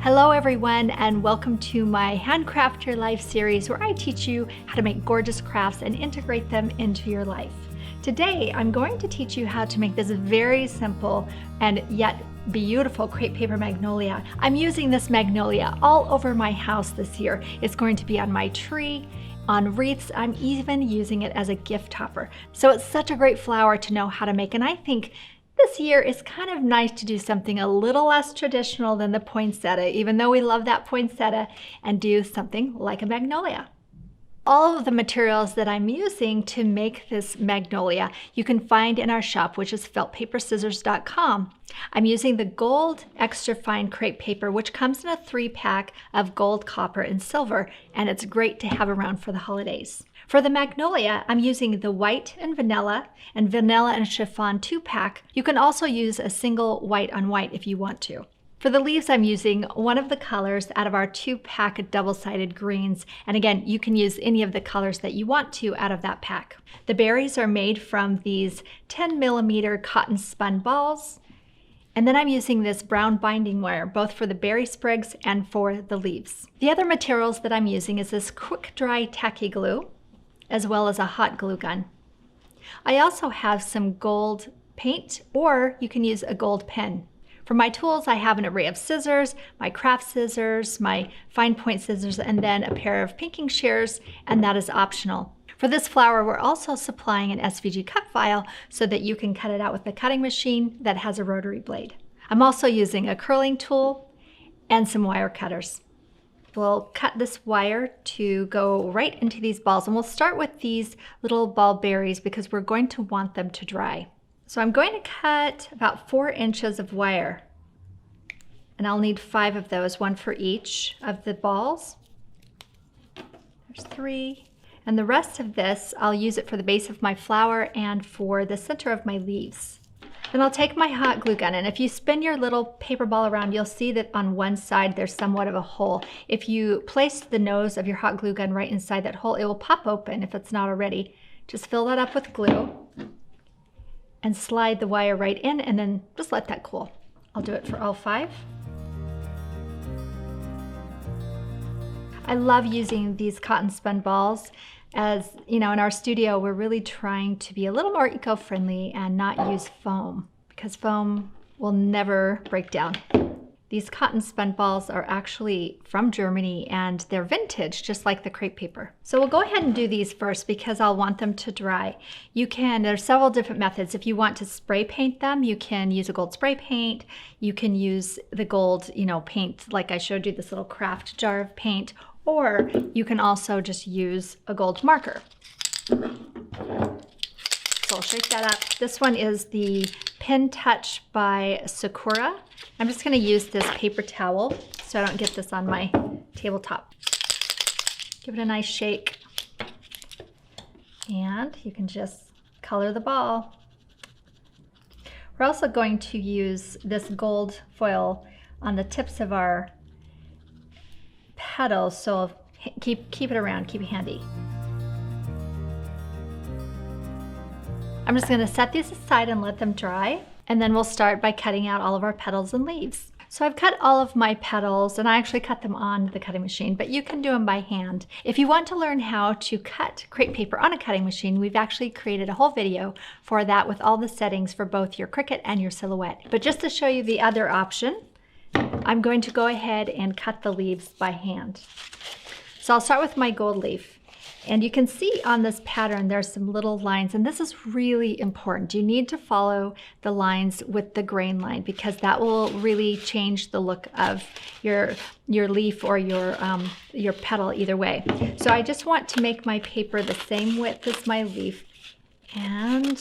Hello everyone, and welcome to my Handcraft Your Life series where I teach you how to make gorgeous crafts and integrate them into your life. Today I'm going to teach you how to make this very simple and yet beautiful crepe paper magnolia. I'm using this magnolia all over my house this year. It's going to be on my tree, on wreaths. I'm even using it as a gift topper. So it's such a great flower to know how to make, and I think this year is kind of nice to do something a little less traditional than the poinsettia, even though we love that poinsettia, and do something like a magnolia. All of the materials that I'm using to make this magnolia you can find in our shop, which is feltpaperscissors.com. I'm using the gold extra fine crepe paper, which comes in a 3-pack of gold, copper, and silver, and it's great to have around for the holidays. For the magnolia, I'm using the white and vanilla and chiffon 2-pack. You can also use a single white on white if you want to. For the leaves, I'm using one of the colors out of our 2-pack double-sided greens. And again, you can use any of the colors that you want to out of that pack. The berries are made from these 10mm cotton spun balls. And then I'm using this brown binding wire, both for the berry sprigs and for the leaves. The other materials that I'm using is this quick dry tacky glue, as well as a hot glue gun. I also have some gold paint, or you can use a gold pen. For my tools, I have an array of scissors, my craft scissors, my fine point scissors, and then a pair of pinking shears, and that is optional. For this flower, we're also supplying an SVG cut file so that you can cut it out with a cutting machine that has a rotary blade. I'm also using a curling tool and some wire cutters. We'll cut this wire to go right into these balls, and we'll start with these little ball berries because we're going to want them to dry. So I'm going to cut about 4 inches of wire, and I'll need 5 of those, one for each of the balls. There's 3. And the rest of this, I'll use it for the base of my flower and for the center of my leaves. Then I'll take my hot glue gun, and if you spin your little paper ball around, you'll see that on one side there's somewhat of a hole. If you place the nose of your hot glue gun right inside that hole, it will pop open if it's not already. Just fill that up with glue and slide the wire right in, and then just let that cool. I'll do it for all 5. I love using these cotton spun balls. As you know, in our studio, we're really trying to be a little more eco-friendly and not use foam, because foam will never break down. These cotton spun balls are actually from Germany, and they're vintage, just like the crepe paper. So we'll go ahead and do these first because I'll want them to dry. There's several different methods. If you want to spray paint them, you can use a gold spray paint. You can use the gold, paint, like I showed you, this little craft jar of paint, or you can also just use a gold marker. So I'll shake that up. This one is the Pin Touch by Sakura. I'm just going to use this paper towel so I don't get this on my tabletop. Give it a nice shake, and you can just color the ball. We're also going to use this gold foil on the tips of our petals, so keep it around, keep it handy. I'm just going to set these aside and let them dry, and then we'll start by cutting out all of our petals and leaves. So I've cut all of my petals, and I actually cut them on the cutting machine, but you can do them by hand. If you want to learn how to cut crepe paper on a cutting machine, we've actually created a whole video for that with all the settings for both your Cricut and your Silhouette. But just to show you the other option, I'm going to go ahead and cut the leaves by hand. So I'll start with my gold leaf. And you can see on this pattern there's some little lines, and this is really important. You need to follow the lines with the grain line because that will really change the look of your leaf or your petal either way. So I just want to make my paper the same width as my leaf, and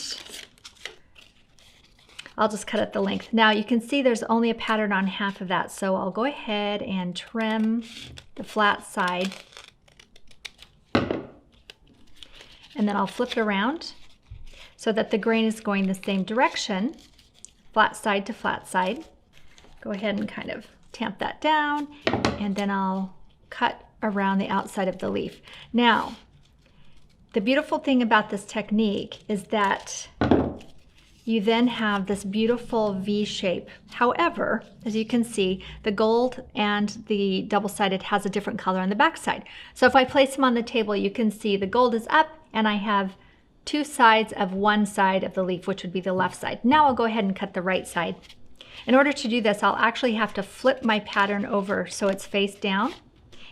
I'll just cut it the length. Now you can see there's only a pattern on half of that, so I'll go ahead and trim the flat side. And then I'll flip it around so that the grain is going the same direction, flat side to flat side. Go ahead and kind of tamp that down, and then I'll cut around the outside of the leaf. Now, the beautiful thing about this technique is that you then have this beautiful V shape. However, as you can see, the gold and the double-sided has a different color on the back side. So if I place them on the table, you can see the gold is up and I have two sides of one side of the leaf, which would be the left side. Now I'll go ahead and cut the right side. In order to do this, I'll actually have to flip my pattern over so it's face down,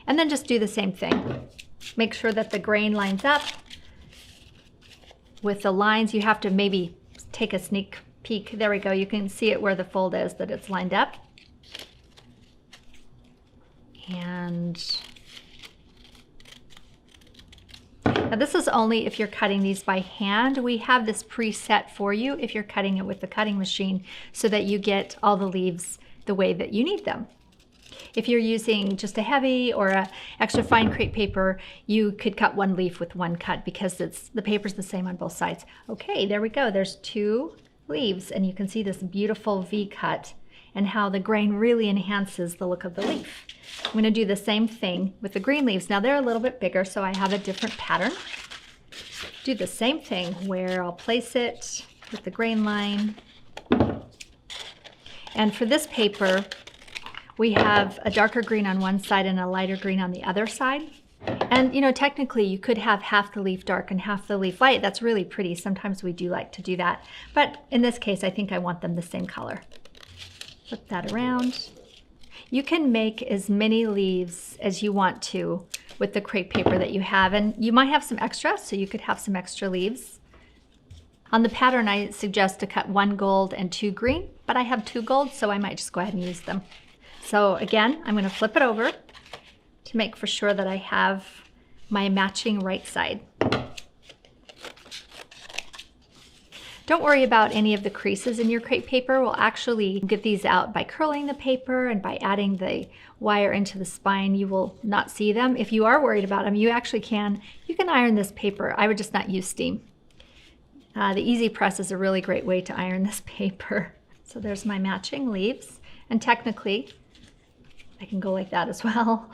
and then just do the same thing. Make sure that the grain lines up. With the lines, you have to maybe take a sneak peek. There we go. You can see it where the fold is, that it's lined up. And now this is only if you're cutting these by hand. We have this preset for you if you're cutting it with the cutting machine so that you get all the leaves the way that you need them. If you're using just a heavy or a extra fine crepe paper, you could cut one leaf with one cut because the paper's the same on both sides. Okay, there we go. There's two leaves, and you can see this beautiful V cut and how the grain really enhances the look of the leaf. I'm going to do the same thing with the green leaves. Now they're a little bit bigger, so I have a different pattern. Do the same thing where I'll place it with the grain line. And for this paper, we have a darker green on one side and a lighter green on the other side. And you know, technically you could have half the leaf dark and half the leaf light. That's really pretty. Sometimes we do like to do that. But in this case, I think I want them the same color. Flip that around. You can make as many leaves as you want to with the crepe paper that you have. And you might have some extra, so you could have some extra leaves. On the pattern, I suggest to cut one gold and two green, but I have two gold, so I might just go ahead and use them. So again, I'm going to flip it over to make for sure that I have my matching right side. Don't worry about any of the creases in your crepe paper. We'll actually get these out by curling the paper and by adding the wire into the spine. You will not see them. If you are worried about them, you actually can. You can iron this paper. I would just not use steam. The Easy Press is a really great way to iron this paper. So there's my matching leaves. And technically, I can go like that as well.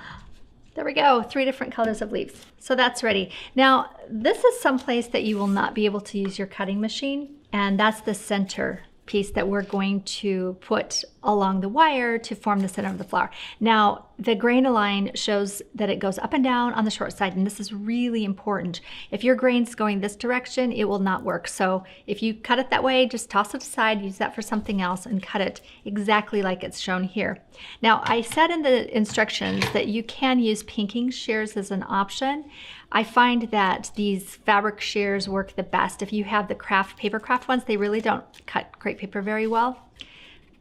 There we go, 3 different colors of leaves. So that's ready. Now, this is someplace that you will not be able to use your cutting machine, and that's the center piece that we're going to put along the wire to form the center of the flower. Now, the grain line shows that it goes up and down on the short side, and this is really important. If your grain's going this direction, it will not work. So if you cut it that way, just toss it aside, use that for something else, and cut it exactly like it's shown here. Now, I said in the instructions that you can use pinking shears as an option. I find that these fabric shears work the best. If you have the paper craft ones, they really don't cut crepe paper very well.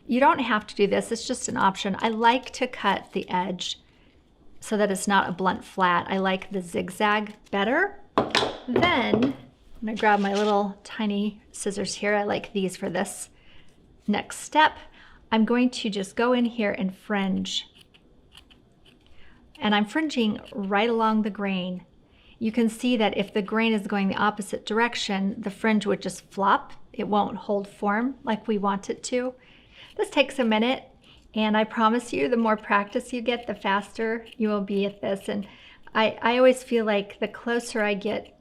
You don't have to do this, it's just an option. I like to cut the edge so that it's not a blunt flat. I like the zigzag better. Then I'm gonna grab my little tiny scissors here. I like these for this next step. I'm going to just go in here and fringe. And I'm fringing right along the grain. You can see that if the grain is going the opposite direction, the fringe would just flop. It won't hold form like we want it to. This takes a minute, and I promise you, the more practice you get, the faster you will be at this. And I always feel like the closer I get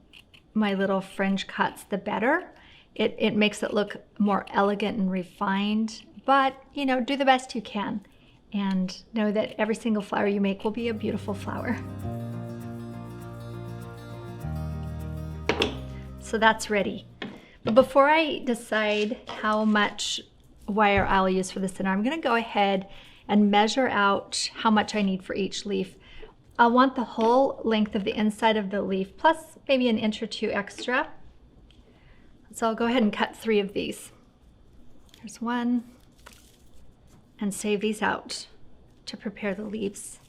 my little fringe cuts, the better. It makes it look more elegant and refined, but you know, do the best you can. And know that every single flower you make will be a beautiful flower. So that's ready. But before I decide how much wire I'll use for the center, I'm going to go ahead and measure out how much I need for each leaf. I'll want the whole length of the inside of the leaf, plus maybe an inch or 2 extra. So I'll go ahead and cut 3 of these. There's 1, and save these out to prepare the leaves.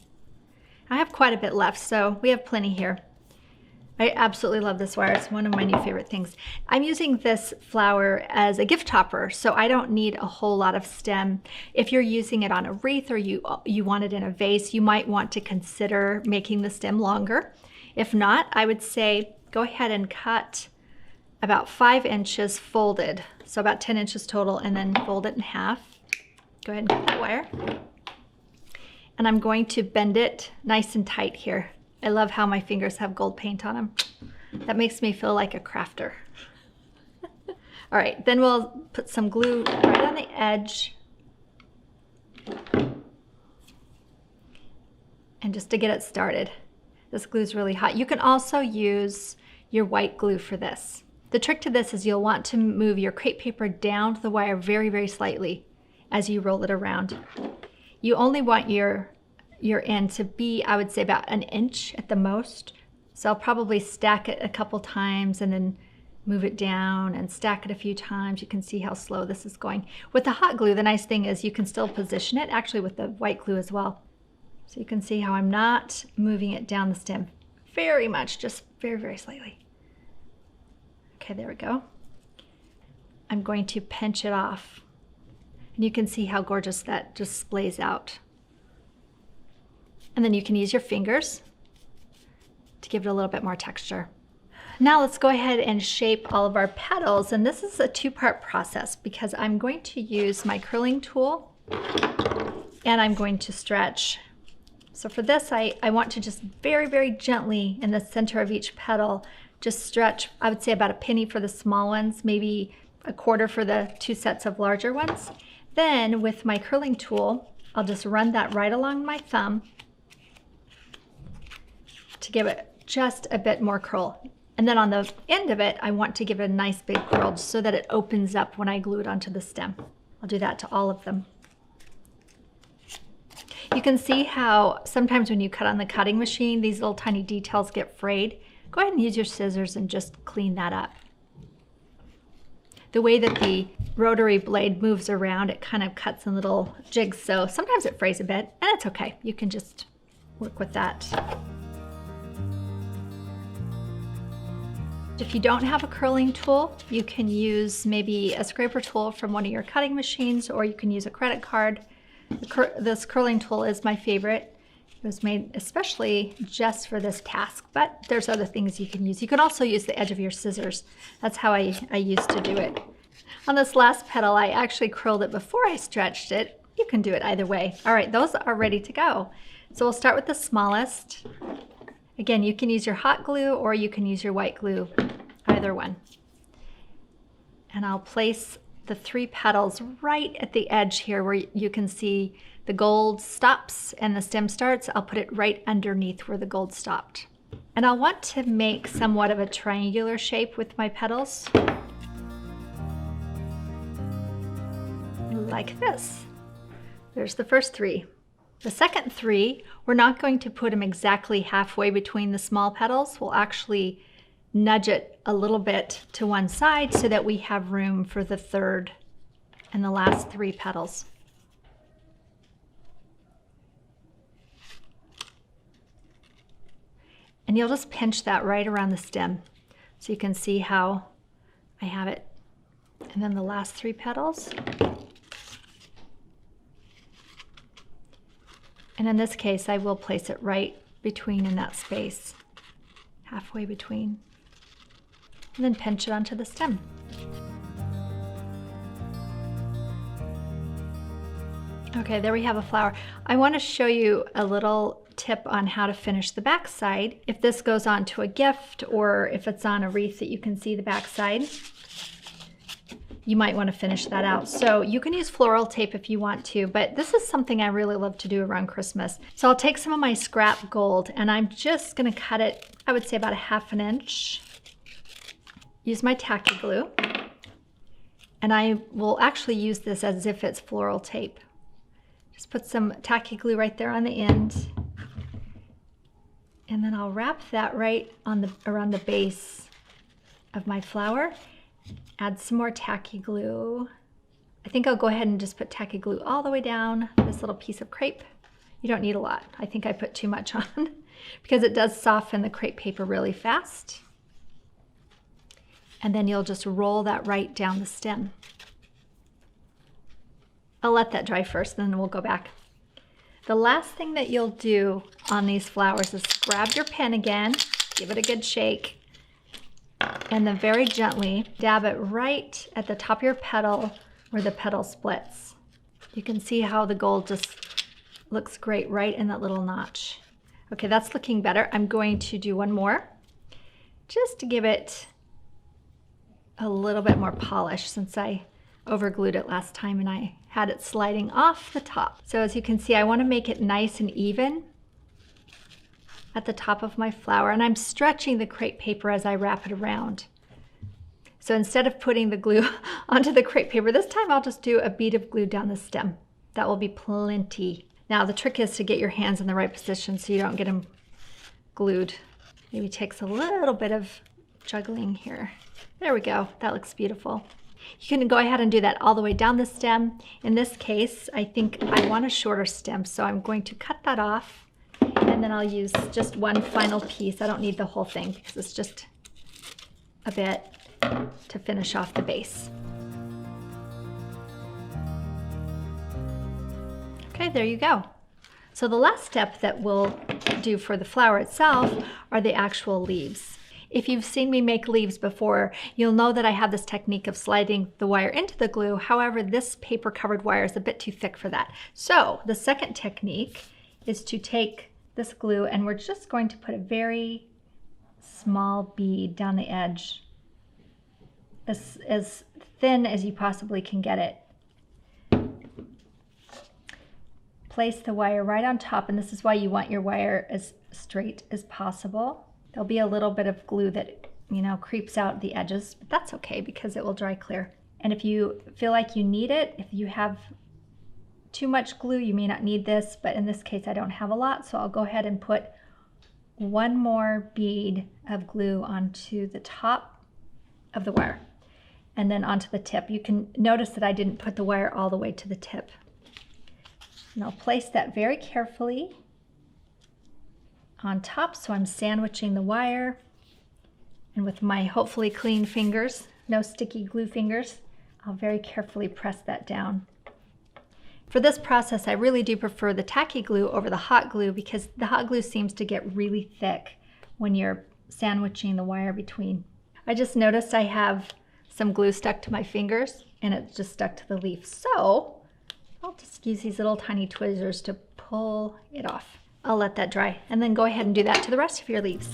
I have quite a bit left, so we have plenty here. I absolutely love this wire. It's one of my new favorite things. I'm using this flower as a gift topper, so I don't need a whole lot of stem. If you're using it on a wreath or you want it in a vase, you might want to consider making the stem longer. If not, I would say go ahead and cut about 5 inches folded, so about 10 inches total, and then fold it in half. Go ahead and cut that wire. And I'm going to bend it nice and tight here. I love how my fingers have gold paint on them. That makes me feel like a crafter. All right, then we'll put some glue right on the edge. And just to get it started. This glue is really hot. You can also use your white glue for this. The trick to this is you'll want to move your crepe paper down to the wire very, very slightly as you roll it around. You only want your end to be, I would say, about an inch at the most. So I'll probably stack it a couple times and then move it down and stack it a few times. You can see how slow this is going. With the hot glue, the nice thing is you can still position it, actually with the white glue as well. So you can see how I'm not moving it down the stem very much, just very, very slightly. Okay, there we go. I'm going to pinch it off. And you can see how gorgeous that just splays out. And then you can use your fingers to give it a little bit more texture. Now let's go ahead and shape all of our petals. And this is a two-part process because I'm going to use my curling tool and I'm going to stretch. So for this, I want to just very, very gently in the center of each petal, just stretch, I would say about a penny for the small ones, maybe a quarter for the 2 sets of larger ones. Then with my curling tool, I'll just run that right along my thumb to give it just a bit more curl. And then on the end of it, I want to give it a nice big curl so that it opens up when I glue it onto the stem. I'll do that to all of them. You can see how sometimes when you cut on the cutting machine, these little tiny details get frayed. Go ahead and use your scissors and just clean that up. The way that the rotary blade moves around, it kind of cuts in little jigs, so sometimes it frays a bit, and it's okay. You can just work with that. If you don't have a curling tool, you can use maybe a scraper tool from one of your cutting machines, or you can use a credit card. This curling tool is my favorite. It was made especially just for this task, but there's other things you can use. You can also use the edge of your scissors. That's how I used to do it. On this last petal, I actually curled it before I stretched it. You can do it either way. All right, those are ready to go. So we'll start with the smallest. Again, you can use your hot glue or you can use your white glue, either one. And I'll place the 3 petals right at the edge here where you can see the gold stops and the stem starts. I'll put it right underneath where the gold stopped. And I'll want to make somewhat of a triangular shape with my petals. Like this. There's the first 3. The second 3, we're not going to put them exactly halfway between the small petals. We'll actually nudge it a little bit to one side so that we have room for the third and the last 3 petals. And you'll just pinch that right around the stem so you can see how I have it. And then the last 3 petals. And in this case, I will place it right between in that space, halfway between. And then pinch it onto the stem. Okay, there we have a flower. I want to show you a little tip on how to finish the back side. If this goes on to a gift or if it's on a wreath that you can see the back side, you might want to finish that out. So you can use floral tape if you want to, but this is something I really love to do around Christmas. So I'll take some of my scrap gold and I'm just going to cut it, I would say about 1/2 inch. Use my tacky glue, and I will actually use this as if it's floral tape. Just put some tacky glue right there on the end, and then I'll wrap that right on around the base of my flower. Add some more tacky glue. I think I'll go ahead and just put tacky glue all the way down this little piece of crepe. You don't need a lot. I think I put too much on because it does soften the crepe paper really fast. And then you'll just roll that right down the stem. I'll let that dry first, then we'll go back. The last thing that you'll do on these flowers is grab your pen again, give it a good shake, and then very gently dab it right at the top of your petal where the petal splits. You can see how the gold just looks great right in that little notch. Okay, that's looking better. I'm going to do one more just to give it a little bit more polish since I overglued it last time and I had it sliding off the top. So as you can see, I want to make it nice and even at the top of my flower, and I'm stretching the crepe paper as I wrap it around. So instead of putting the glue onto the crepe paper, this time I'll just do a bead of glue down the stem. That will be plenty. Now the trick is to get your hands in the right position so you don't get them glued. Maybe takes a little bit of juggling here. There we go, that looks beautiful. You can go ahead and do that all the way down the stem. In this case, I think I want a shorter stem, so I'm going to cut that off, and then I'll use just one final piece. I don't need the whole thing because it's just a bit to finish off the base. Okay, there you go. So the last step that we'll do for the flower itself are the actual leaves. If you've seen me make leaves before, you'll know that I have this technique of sliding the wire into the glue. However, this paper covered wire is a bit too thick for that. So the second technique is to take this glue and we're just going to put a very small bead down the edge, as thin as you possibly can get it. Place the wire right on top, and this is why you want your wire as straight as possible. There'll be a little bit of glue that, you know, creeps out the edges, but that's okay because it will dry clear. And if you feel like you need it, if you have too much glue, you may not need this, but in this case I don't have a lot, so I'll go ahead and put one more bead of glue onto the top of the wire and then onto the tip. You can notice that I didn't put the wire all the way to the tip. And I'll place that very carefully on top, so I'm sandwiching the wire, and with my hopefully clean fingers, no sticky glue fingers, I'll very carefully press that down. For this process, I really do prefer the tacky glue over the hot glue because the hot glue seems to get really thick when you're sandwiching the wire between. I just noticed I have some glue stuck to my fingers and it just stuck to the leaf. So I'll just use these little tiny tweezers to pull it off. I'll let that dry and then go ahead and do that to the rest of your leaves.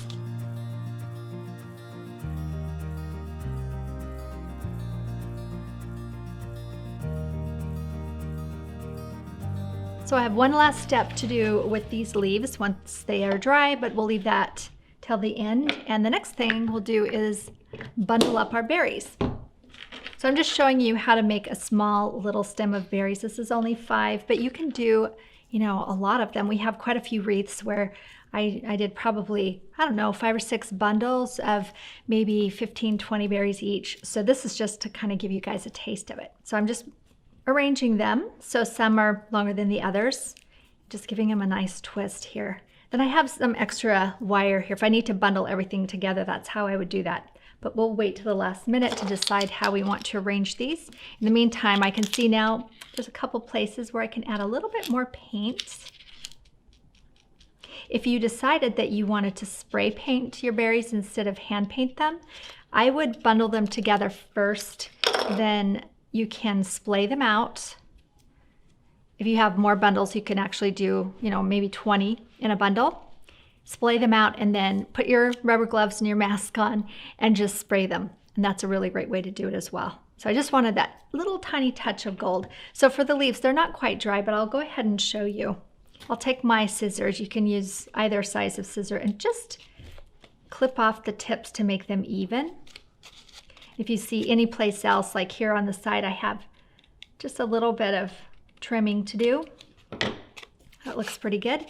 So I have one last step to do with these leaves once they are dry, but we'll leave that till the end. And the next thing we'll do is bundle up our berries. So I'm just showing you how to make a small little stem of berries. This is only 5, but you can do, you know, a lot of them. We have quite a few wreaths where I did probably, I don't know, 5 or 6 bundles of maybe 15, 20 berries each. So this is just to kind of give you guys a taste of it. So I'm just arranging them. So some are longer than the others, just giving them a nice twist here. Then I have some extra wire here. If I need to bundle everything together, that's how I would do that. But we'll wait till the last minute to decide how we want to arrange these. In the meantime, I can see now there's a couple places where I can add a little bit more paint. If you decided that you wanted to spray paint your berries instead of hand paint them, I would bundle them together first, then you can splay them out. If you have more bundles, you can actually do, you know, maybe 20 in a bundle. Splay them out and then put your rubber gloves and your mask on and just spray them. And that's a really great way to do it as well. So I just wanted that little tiny touch of gold. So for the leaves, they're not quite dry, but I'll go ahead and show you. I'll take my scissors. You can use either size of scissor and just clip off the tips to make them even. If you see any place else, like here on the side, I have just a little bit of trimming to do. That looks pretty good.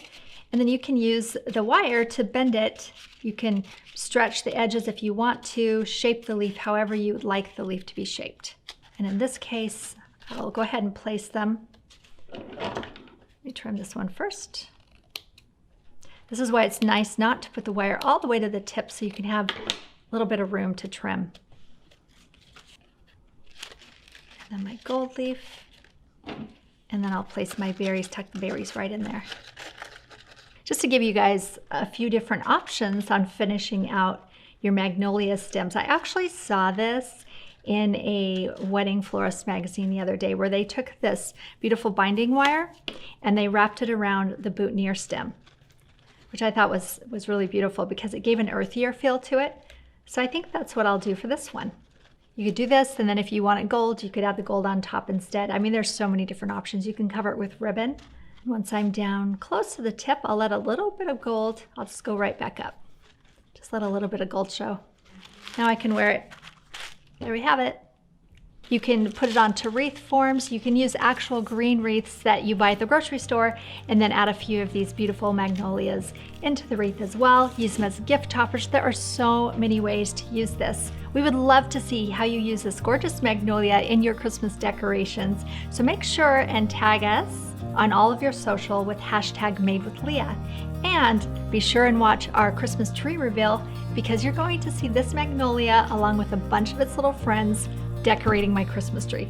And then you can use the wire to bend it. You can stretch the edges if you want to, shape the leaf however you would like the leaf to be shaped. And in this case, I'll go ahead and place them. Let me trim this one first. This is why it's nice not to put the wire all the way to the tip so you can have a little bit of room to trim. And then my gold leaf. And then I'll place my berries, tuck the berries right in there. Just to give you guys a few different options on finishing out your magnolia stems. I actually saw this in a wedding florist magazine the other day where they took this beautiful binding wire and they wrapped it around the boutonniere stem, which I thought was really beautiful because it gave an earthier feel to it. So I think that's what I'll do for this one. You could do this, and then if you wanted gold, you could add the gold on top instead. I mean, there's so many different options. You can cover it with ribbon. Once I'm down close to the tip, I'll let a little bit of gold, I'll just go right back up. Just let a little bit of gold show. Now I can wear it. There we have it. You can put it onto wreath forms. You can use actual green wreaths that you buy at the grocery store and then add a few of these beautiful magnolias into the wreath as well. Use them as gift toppers. There are so many ways to use this. We would love to see how you use this gorgeous magnolia in your Christmas decorations. So make sure and tag us on all of your social with #MadeWithLeah. And be sure and watch our Christmas tree reveal because you're going to see this magnolia along with a bunch of its little friends decorating my Christmas tree.